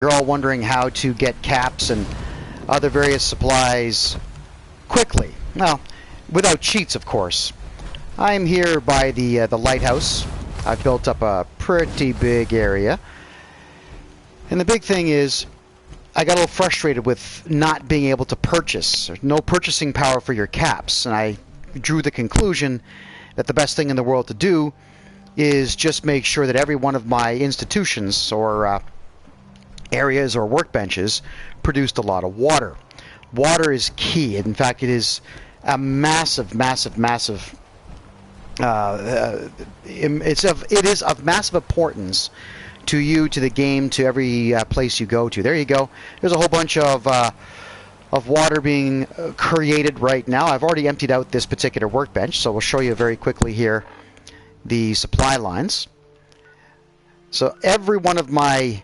You're all wondering how to get caps and other various supplies quickly. Well, without cheats, of course. I'm here by the lighthouse. I've built up a pretty big area. And the big thing is, I got a little frustrated with not being able to purchase. There's no purchasing power for your caps. And I drew the conclusion that the best thing in the world to do is just make sure that every one of my institutions or areas or workbenches produced a lot of water. Water is key. In fact, it is a massive it is of massive importance to you, to the game, to every place you go to. There you go. There's a whole bunch of water being created right now. I've already emptied out this particular workbench, so we'll show you very quickly here the supply lines. So every one of my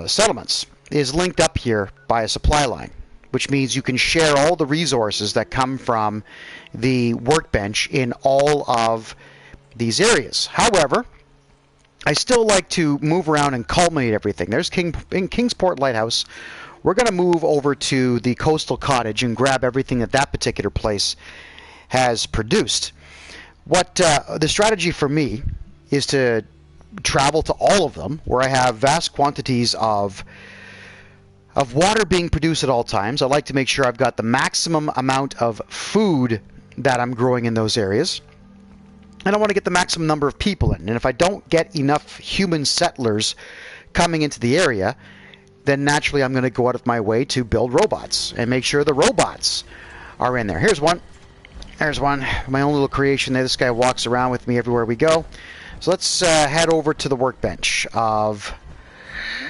settlements is linked up here by a supply line, which means you can share all the resources that come from the workbench in all of these areas. However, I still like to move around and culminate everything. There's in Kingsport Lighthouse. We're going to move over to the Coastal Cottage and grab everything that that particular place has produced. What the strategy for me is to travel to all of them, where I have vast quantities of water being produced at all times. I like to make sure I've got the maximum amount of food that I'm growing in those areas. And I want to get the maximum number of people in. And if I don't get enough human settlers coming into the area, then naturally I'm going to go out of my way to build robots and make sure the robots are in there. Here's one. There's one. My own little creation there. This guy walks around with me everywhere we go. So let's head over to the workbench of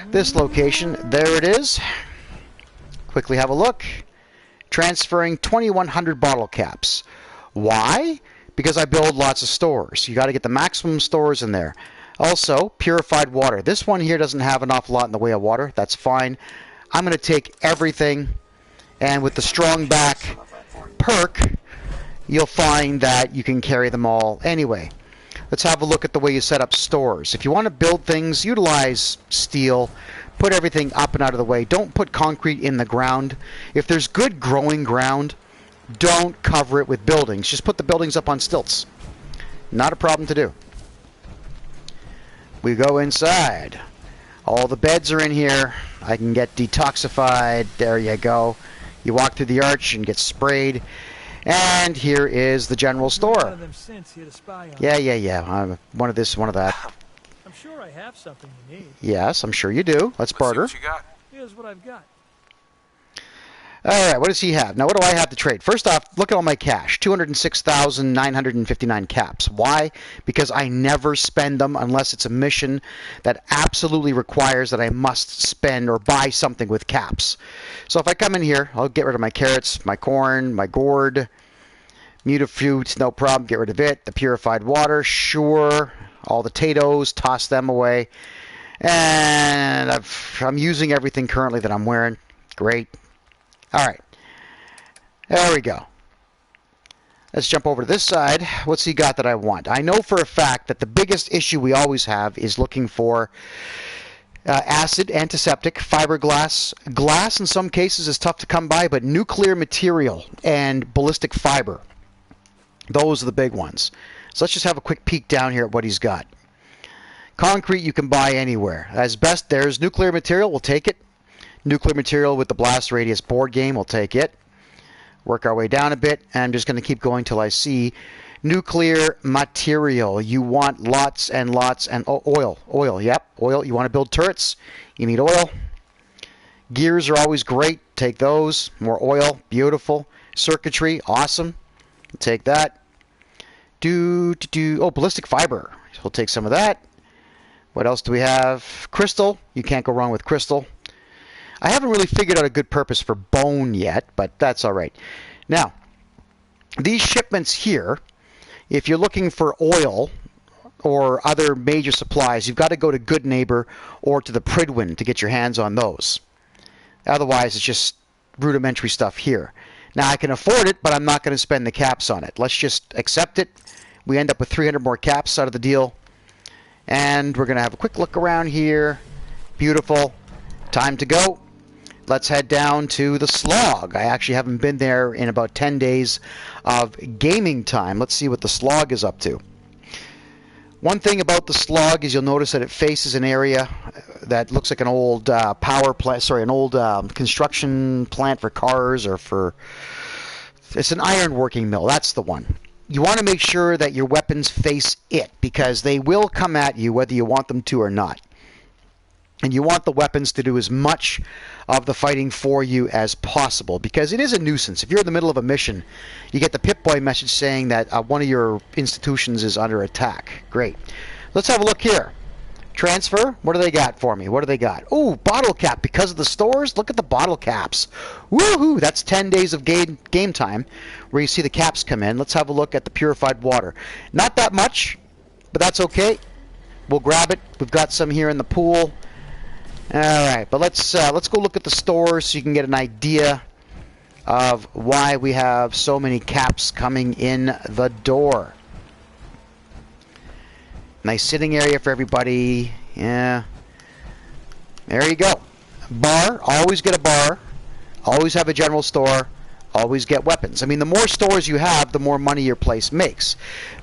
this location. There it is. Quickly have a look. Transferring 2,100 bottle caps. Why? Because I build lots of stores. You got to get the maximum stores in there. Also, purified water. This one here doesn't have an awful lot in the way of water. That's fine. I'm going to take everything, and with the strong back perk, you'll find that you can carry them all anyway. Let's have a look at the way you set up stores. If you want to build things, utilize steel. Put everything up and out of the way. Don't put concrete in the ground. If there's good growing ground, don't cover it with buildings. Just put the buildings up on stilts. Not a problem to do. We go inside. All the beds are in here. I can get detoxified. There you go. You walk through the arch and get sprayed. And here is the general store. Yeah. I'm one of this, one of that. I'm sure I have something you need. Yes, I'm sure you do. Let's barter. What you got? Here's what I've got. All right, what does he have? Now, what do I have to trade? First off, look at all my cash. 206,959 caps. Why? Because I never spend them unless it's a mission that absolutely requires that I must spend or buy something with caps. So if I come in here, I'll get rid of my carrots, my corn, my gourd, mutafruit, no problem, get rid of it. The purified water, sure. All the potatoes, toss them away. And I'm using everything currently that I'm wearing. Great. All right, there we go. Let's jump over to this side. What's he got that I want? I know for a fact that the biggest issue we always have is looking for acid, antiseptic, fiberglass. Glass in some cases is tough to come by, but nuclear material and ballistic fiber, those are the big ones. So let's just have a quick peek down here at what he's got. Concrete you can buy anywhere. As best, there's nuclear material, we'll take it. Nuclear material with the blast radius board game, we'll take it. Work our way down a bit, and I'm just going to keep going till I see nuclear material. You want lots and lots and oil. Oil, yep, oil. You want to build turrets? You need oil. Gears are always great. Take those. More oil, beautiful. Circuitry, awesome. Take that. Oh, ballistic fiber. We'll take some of that. What else do we have? Crystal. You can't go wrong with crystal. I haven't really figured out a good purpose for bone yet, but that's all right. Now, these shipments here, if you're looking for oil or other major supplies, you've got to go to Good Neighbor or to the Prydwen to get your hands on those. Otherwise, it's just rudimentary stuff here. Now, I can afford it, but I'm not going to spend the caps on it. Let's just accept it. We end up with 300 more caps out of the deal. And we're going to have a quick look around here. Beautiful. Time to go. Let's head down to the Slog. I actually haven't been there in about 10 days of gaming time. Let's see what the Slog is up to. One thing about the Slog is you'll notice that it faces an area that looks like an old power plant, sorry, an old construction plant for cars or for... It's an iron working mill. That's the one. You want to make sure that your weapons face it because they will come at you whether you want them to or not. And you want the weapons to do as much of the fighting for you as possible because it is a nuisance. If you're in the middle of a mission, you get the Pip-Boy message saying that one of your institutions is under attack. Great. Let's have a look here. Transfer. What do they got for me? What do they got? Oh, bottle cap. Because of the stores, look at the bottle caps. Woohoo! That's 10 days of game time where you see the caps come in. Let's have a look at the purified water. Not that much, but that's okay. We'll grab it. We've got some here in the pool. All right, but let's go look at the stores so you can get an idea of why we have so many caps coming in the door. Nice sitting area for everybody. Yeah. There you go. Bar. Always get a bar. Always have a general store. Always get weapons. I mean, the more stores you have, the more money your place makes.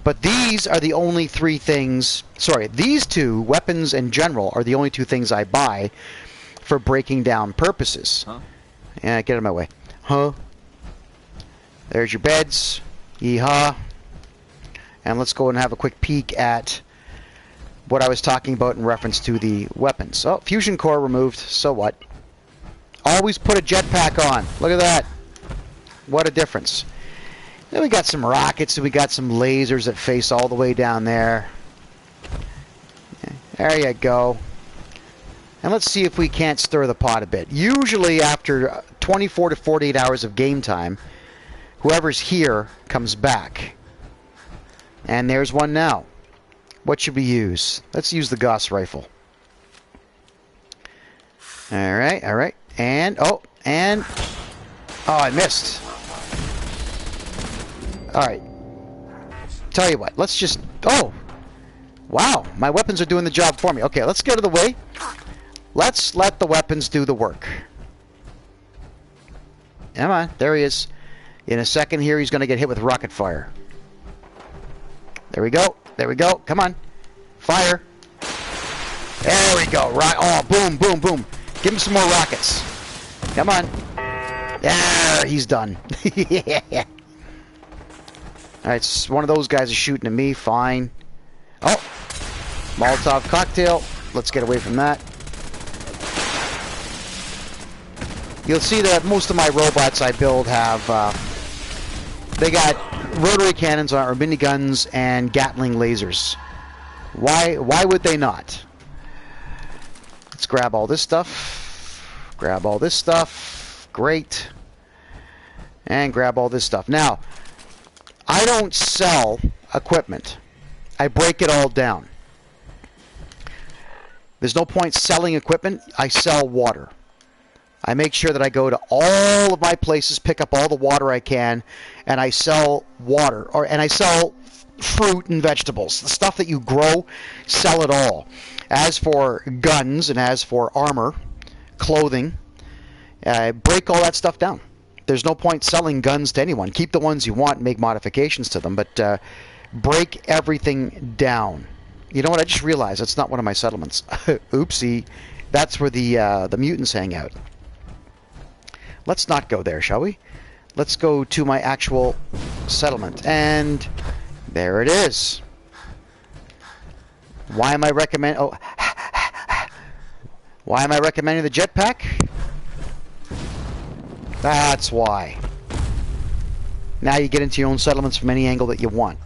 But these are the only three things... Sorry, these two, weapons and general, are the only two things I buy for breaking down purposes. Huh? Yeah, get out of my way. Huh? There's your beds. Yeehaw. And let's go and have a quick peek at what I was talking about in reference to the weapons. Oh, fusion core removed. So what? Always put a jetpack on. Look at that. What a difference. Then we got some rockets and we got some lasers that face all the way down there. There you go. And let's see if we can't stir the pot a bit. Usually after 24 to 48 hours of game time, whoever's here comes back. And there's one now. What should we use? Let's use the Gauss rifle. Alright, alright. And, oh, I missed. Alright. Tell you what, let's just... Oh! Wow, my weapons are doing the job for me. Okay, let's get out of the way. Let's let the weapons do the work. Come on, there he is. In a second here, he's going to get hit with rocket fire. There we go. There we go. Come on. Fire. There we go. Right. Oh, boom, boom, boom. Give him some more rockets. Come on. Yeah, he's done. Yeah. Alright, one of those guys is shooting at me. Fine. Oh! Molotov cocktail. Let's get away from that. You'll see that most of my robots I build have... they got rotary cannons or miniguns and Gatling lasers. Why would they not? Let's grab all this stuff. Grab all this stuff. Great. And grab all this stuff. Now, I don't sell equipment. I break it all down. There's no point selling equipment. I sell water. I make sure that I go to all of my places, pick up all the water I can, and I sell water. And I sell fruit and vegetables. The stuff that you grow, sell it all. As for guns and as for armor, clothing, break all that stuff down. There's no point selling guns to anyone. Keep the ones you want and make modifications to them, but break everything down. You know what? I just realized that's not one of my settlements. Oopsie. That's where the mutants hang out. Let's not go there, shall we? Let's go to my actual settlement. And there it is. Why am I recommending... Oh. Why am I recommending the jetpack? That's why. Now you get into your own settlements from any angle that you want.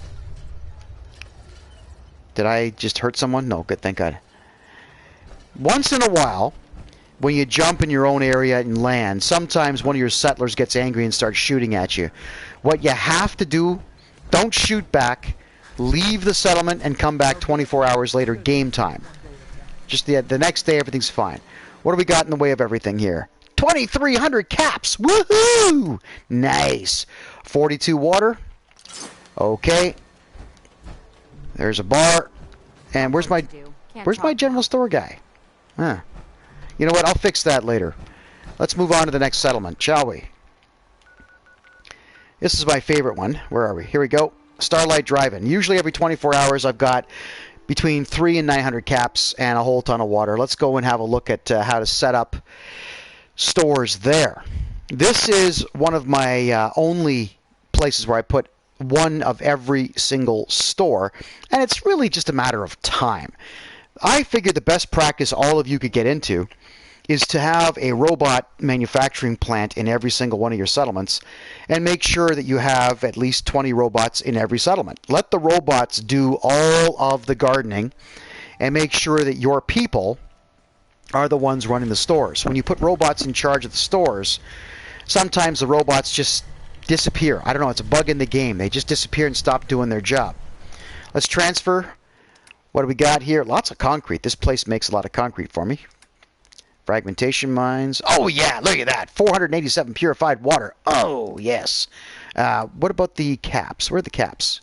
Did I just hurt someone? No, good, thank God. Once in a while, when you jump in your own area and land, sometimes one of your settlers gets angry and starts shooting at you. What you have to do, don't shoot back, leave the settlement and come back 24 hours later, game time. Just the next day, everything's fine. What do we got in the way of everything here? 2,300 caps! Woohoo! Nice. 42 water. Okay. There's a bar. And where's my general store guy? Huh. You know what? I'll fix that later. Let's move on to the next settlement, shall we? This is my favorite one. Where are we? Here we go. Starlight Drive-In. Usually every 24 hours I've got between 300 and 900 caps and a whole ton of water. Let's go and have a look at how to set up stores there. This is one of my only places where I put one of every single store, and it's really just a matter of time. I figured the best practice all of you could get into is to have a robot manufacturing plant in every single one of your settlements and make sure that you have at least 20 robots in every settlement. Let the robots do all of the gardening and make sure that your people are the ones running the stores. When you put robots in charge of the stores, sometimes the robots just disappear. I don't know, it's a bug in the game. They just disappear and stop doing their job. Let's transfer. What do we got here? Lots of concrete. This place makes a lot of concrete for me. Fragmentation mines. Oh, yeah, look at that. 487 purified water. Oh, yes. What about the caps? Where are the caps?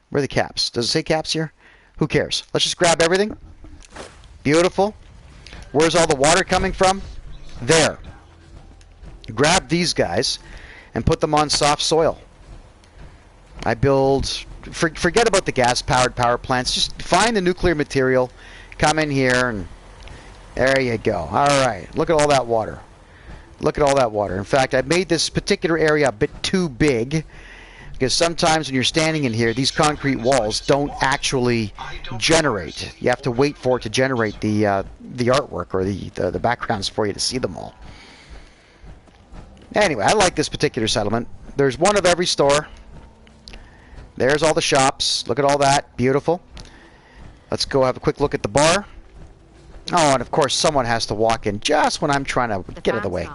Where are the caps? Does it say caps here? Who cares? Let's just grab everything. Beautiful. Where's all the water coming from? There. Grab these guys and put them on soft soil. I build... Forget about the gas-powered power plants. Just find the nuclear material. Come in here and... There you go. All right. Look at all that water. Look at all that water. In fact, I've made this particular area a bit too big because sometimes when you're standing in here, these concrete walls don't actually generate. You have to wait for it to generate the artwork or the backgrounds for you to see them all. Anyway, I like this particular settlement. There's one of every store. There's all the shops. Look at all that. Beautiful. Let's go have a quick look at the bar. Oh, and of course, someone has to walk in just when I'm trying to get out of the way.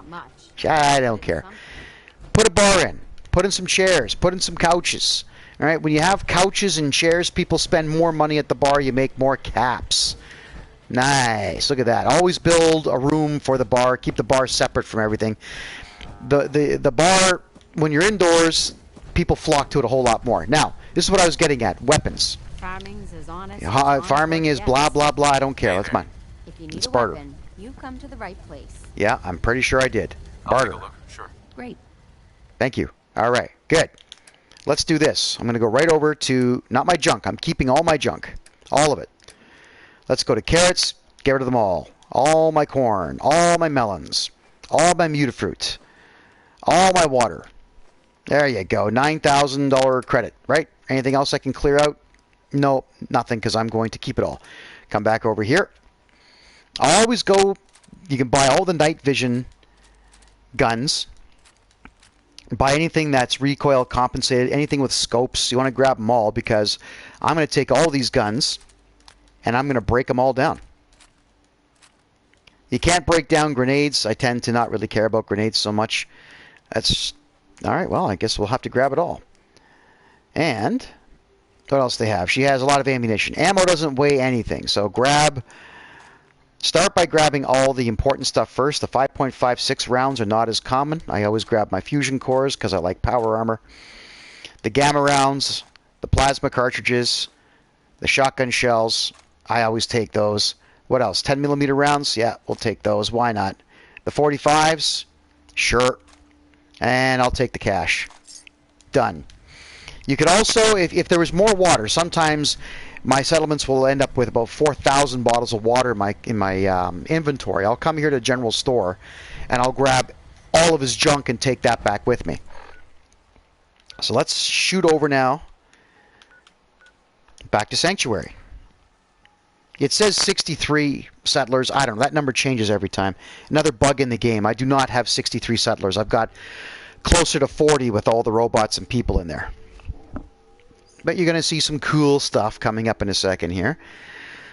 I don't care. Put a bar in. Put in some chairs. Put in some couches. All right. When you have couches and chairs, people spend more money at the bar. You make more caps. Nice. Look at that. Always build a room for the bar. Keep the bar separate from everything. The bar, when you're indoors, people flock to it a whole lot more. Now, this is what I was getting at. Weapons. Farming's as honest. Farming is blah, blah, blah. I don't care. That's mine. If you need It's a barter. weapon, you come to the right place. Yeah, I'm pretty sure I did. Barter. I'll take a look. Sure. Great. Thank you. All right, good. Let's do this. I'm going to go right over to, not my junk. I'm keeping all my junk. All of it. Let's go to carrots. Get rid of them all. All my corn. All my melons. All my mutafruit. All my water. There you go. $9,000 credit, right? Anything else I can clear out? No, nothing, because I'm going to keep it all. Come back over here. Always go, you can buy all the night vision guns. Buy anything that's recoil compensated, anything with scopes. You want to grab them all because I'm going to take all these guns and I'm going to break them all down. You can't break down grenades. I tend to not really care about grenades so much. That's all right. Well, I guess we'll have to grab it all. And what else they have? She has a lot of ammunition. Ammo doesn't weigh anything, so start by grabbing all the important stuff first. The 5.56 rounds are not as common. I always grab my fusion cores because I like power armor. The gamma rounds, the plasma cartridges, the shotgun shells, I always take those. What else? 10mm rounds? Yeah, we'll take those. Why not? The 45s? Sure. And I'll take the cash. Done. You could also, if there was more water, sometimes my settlements will end up with about 4,000 bottles of water in my inventory. I'll come here to the general store and I'll grab all of his junk and take that back with me. So let's shoot over now back to Sanctuary. It says 63 settlers. I don't know. That number changes every time. Another bug in the game. I do not have 63 settlers. I've got closer to 40 with all the robots and people in there. But you're going to see some cool stuff coming up in a second here.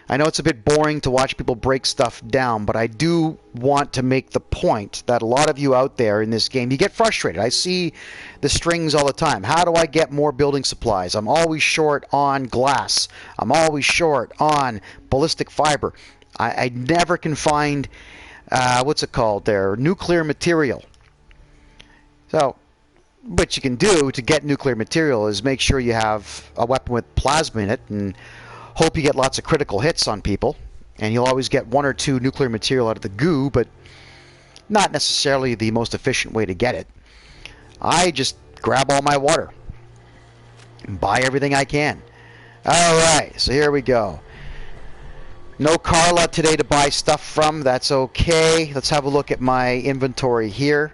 I know it's a bit boring to watch people break stuff down, but I do want to make the point that a lot of you out there in this game, you get frustrated. I see the strings all the time. How do I get more building supplies? I'm always short on glass. I'm always short on ballistic fiber. I never can find, what's it called there, nuclear material. So what you can do to get nuclear material is make sure you have a weapon with plasma in it and hope you get lots of critical hits on people. And you'll always get 1 or 2 nuclear material out of the goo, but not necessarily the most efficient way to get it. I just grab all my water and buy everything I can. Alright, so here we go. No Carla today to buy stuff from. That's okay. Let's have a look at my inventory here.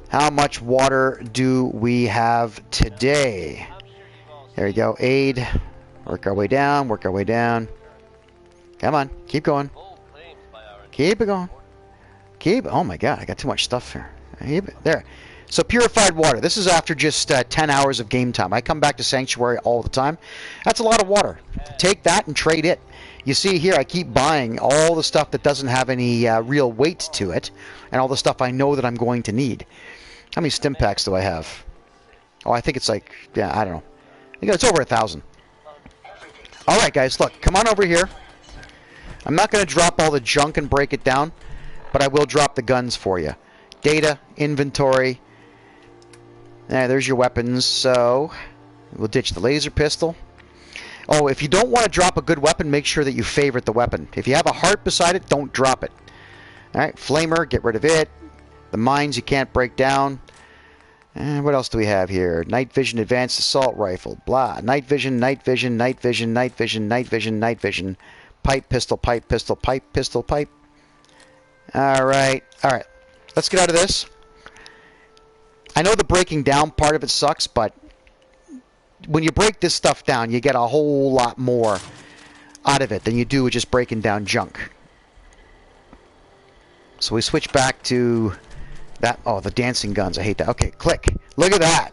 How much water do we have today? There we go. Aid. Work our way down. Work our way down. Come on. Keep going. Keep it going. Keep. Oh my god. I got too much stuff here. Keep it. There. So purified water. This is after just 10 hours of game time. I come back to Sanctuary all the time. That's a lot of water. Take that and trade it. You see here, I keep buying all the stuff that doesn't have any real weight to it, and all the stuff I know that I'm going to need. How many stim packs do I have? Oh, I think it's like, yeah, I don't know. I think it's over 1,000. All right, guys, look, come on over here. I'm not going to drop all the junk and break it down, but I will drop the guns for you. Data, inventory. There's your weapons. So we'll ditch the laser pistol. Oh, if you don't want to drop a good weapon, make sure that you favorite the weapon. If you have a heart beside it, don't drop it. All right, flamer, get rid of it. The mines you can't break down. And what else do we have here? Night vision, advanced assault rifle, blah. Night vision, night vision, night vision, night vision, night vision, night vision. Pipe, pistol, pipe, pistol, pipe, pistol, pipe. All right, all right. Let's get out of this. I know the breaking down part of it sucks, but when you break this stuff down, you get a whole lot more out of it than you do with just breaking down junk. So we switch back to that. Oh, the dancing guns. I hate that. Okay, click. Look at that.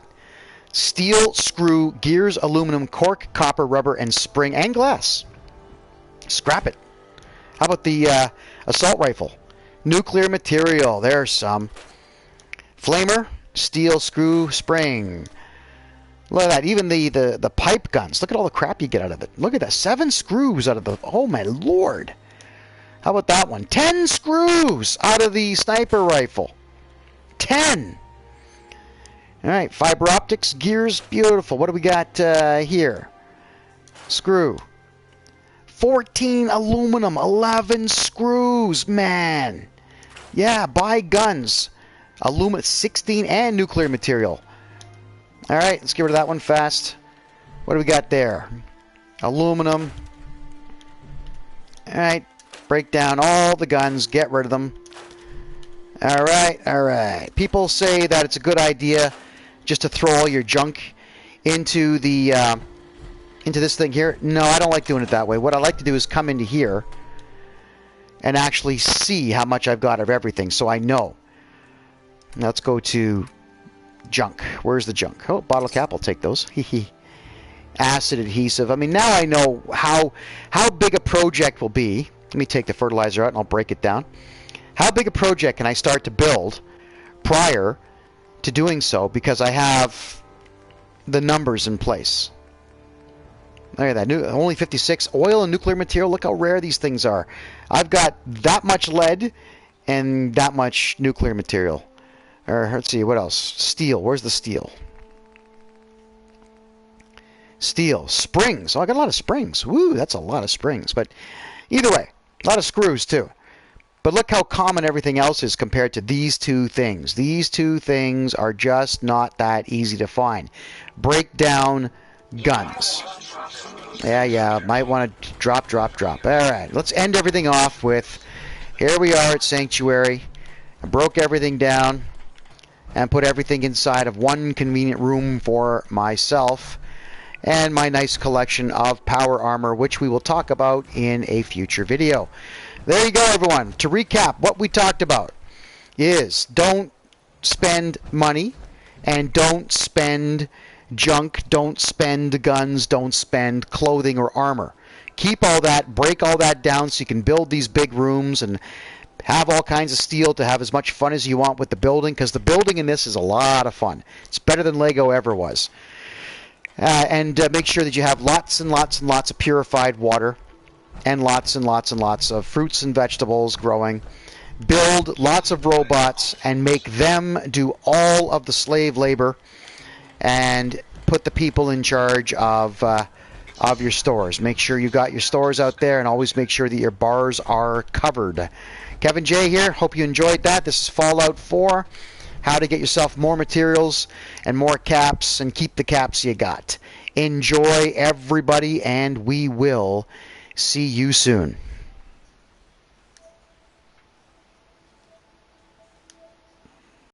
Steel, screw, gears, aluminum, cork, copper, rubber, and spring, and glass. Scrap it. How about the assault rifle? Nuclear material. There's some. Flamer, steel, screw, spring. Look at that. Even the pipe guns. Look at all the crap you get out of it. Look at that. 7 screws out of the... Oh, my Lord. How about that one? 10 screws out of the sniper rifle. 10. All right. Fiber optics, gears. Beautiful. What do we got here? Screw. 14 aluminum. 11 screws. Man. Yeah, buy guns. Aluminum, 16 and nuclear material. All right, let's get rid of that one fast. What do we got there? Aluminum. All right, break down all the guns, get rid of them. All right, all right. People say that it's a good idea just to throw all your junk into the into this thing here. No, I don't like doing it that way. What I like to do is come into here and actually see how much I've got of everything, so I know. Now let's go to junk. Where's the junk? Oh, bottle cap. I'll take those. Acid adhesive. I mean, now I know how big a project will be. Let me take the fertilizer out and I'll break it down. How big a project can I start to build prior to doing so, because I have the numbers in place. Look at that. Only 56. Oil and nuclear material. Look how rare these things are. I've got that much lead and that much nuclear material. Or let's see, what else? Steel. Where's the steel? Steel. Springs. Oh, I got a lot of springs. Woo, that's a lot of springs. But either way, a lot of screws too. But look how common everything else is compared to these two things. These two things are just not that easy to find. Break down guns. Yeah, might want to drop. All right, let's end everything off with, here we are at Sanctuary. I broke everything down and put everything inside of one convenient room for myself and my nice collection of power armor, which we will talk about in a future video. There you go, everyone. To recap, what we talked about is don't spend money and don't spend junk, don't spend guns, don't spend clothing or armor. Keep all that, break all that down so you can build these big rooms and have all kinds of steel to have as much fun as you want with the building, because the building in this is a lot of fun. It's better than Lego ever was. And make sure that you have lots and lots and lots of purified water and lots of fruits and vegetables growing. Build lots of robots and make them do all of the slave labor, and put the people in charge of of your stores. Make sure you got your stores out there, and always make sure that your bars are covered. Kevin J here. Hope you enjoyed that. This is Fallout 4. How to get yourself more materials and more caps and keep the caps you got. Enjoy, everybody, and we will see you soon.